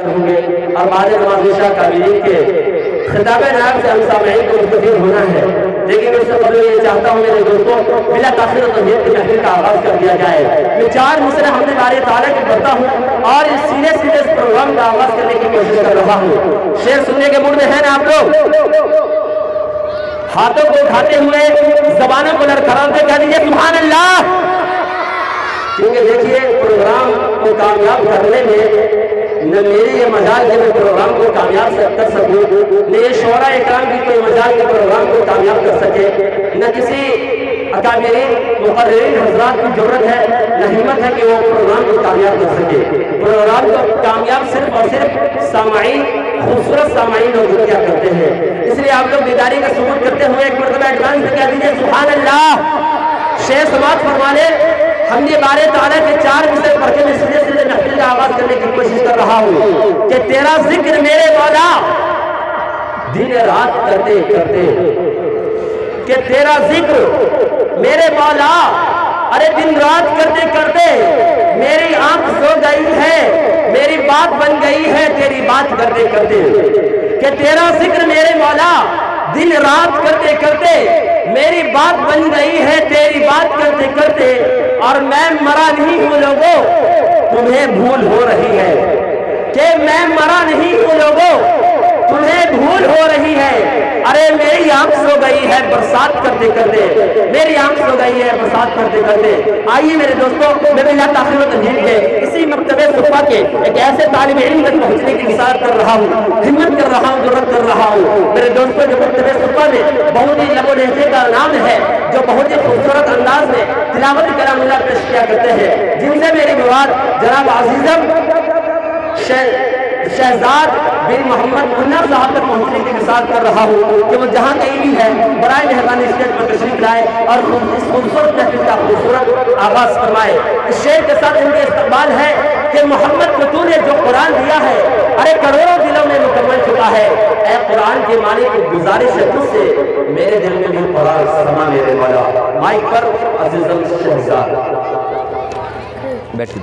ہوں گے اور بعد نماز عشاء قابلین کے خطاب نائب سے ہم سامعین کو مستفید ہونا ہے، لیکن اس سے قبل یہ چاہتا ہوں میرے دوستوں بلا تاخیر و تمہید کی محفل کا آغاز کر دیا جائے۔ میں 4 مصرع ہم نے بارے تعالیٰ کی پڑھتا ہوں اور اس سینے اس پروگرام کا آغاز کرنے کی کوشش کر رہا ہوں۔ شعر سننے کے موڈ میں ہیں نا آپ لوگ؟ ہاتھوں کو اٹھاتے ہوئے زبانوں کو لڑکھڑاتے کہہ دیجئے سبحان اللہ، کیونکہ دیکھیے پروگرام کو کامیاب کرنے میں نہ میری یہ مجال کہ میں پروگرام کو کامیاب کر سکوں، نہ یہ شعراء اکرام کی کوئی مجال کہ پروگرام کو کامیاب کر سکے، نہ کسی اکابرین مقررین حضرات کی ضرورت ہے، نہ ہمت ہے کہ وہ پروگرام کو کامیاب کر سکے۔ پروگرام کو کامیاب صرف اور صرف سامعین، خوبصورت سامعین لوگ کیا کرتے ہیں۔ اس لیے آپ لوگ بیداری کا ثبوت کرتے ہوئے ایک مرتبہ ایڈوانس میں کہہ دیجئے سبحان اللہ۔ شیخ سماعت فرما لے، ہم نے بارے تعالیٰ کے 4 مصرع پڑھ کے میں سلسلے محفل کا آغاز کرنے کی کوشش کر رہا ہوں کہ تیرا ذکر میرے مولا دن رات کرتے کرتے، کہ تیرا ذکر میرے مولا ارے دن رات کرتے کرتے میری آنکھ سو گئی ہے، میری بات بن گئی ہے تیری بات کرتے کرتے، کہ تیرا ذکر میرے مولا دن رات کرتے کرتے میری بات بن گئی ہے تیری بات کرتے کرتے، اور میں مرا نہیں ہوں لوگوں تمہیں بھول ہو رہی ہے، کہ میں مرا نہیں ہوں لوگوں تمہیں بھول ہو رہی ہے، ارے میری آنکھ سو گئی ہے برسات کرتے کرتے، میری آنکھ سو گئی ہے برسات کرتے کرتے۔ آئیے میرے دوستوں، میں بلا تاخیر و تمہید کے اسی مکتبہ صفا کے ایک ایسے طالب علم تک پہنچنے کی وسعت کر رہا ہوں، ہمت کر رہا ہوں، جرأت کر رہا ہوں۔ میرے دوستوں، جو مکتبہ صفا میں بہت ہی لب و لہجے کا نام ہے، جو بہت ہی خوبصورت انداز میں تلاوت کلام اللہ پیش کیا کرتے ہیں، جن سے میری مراد جناب عزیزم شہزاد بن محمد منر صاحب تک پہنچنے کی وسعت کر رہا ہوں کہ وہ جہاں کہیں بھی ہے برائے مہربانی اسٹیج پر تشریف لائے اور اس خوبصورت محفل کا خوبصورت آغاز فرمائے۔ اس شعر کے ساتھ ان کے استقبال ہے کہ محمد کو تو نے جو قرآن دیا ہے ارے کروڑوں دلوں میں مکمل چکا ہے، اے قرآن کے مالک کی گزارش ہے تجھ سے میرے دل میں بھی قرآن سما میرے مولا۔ مائک پر عزیزم شہزاد بیٹھ کے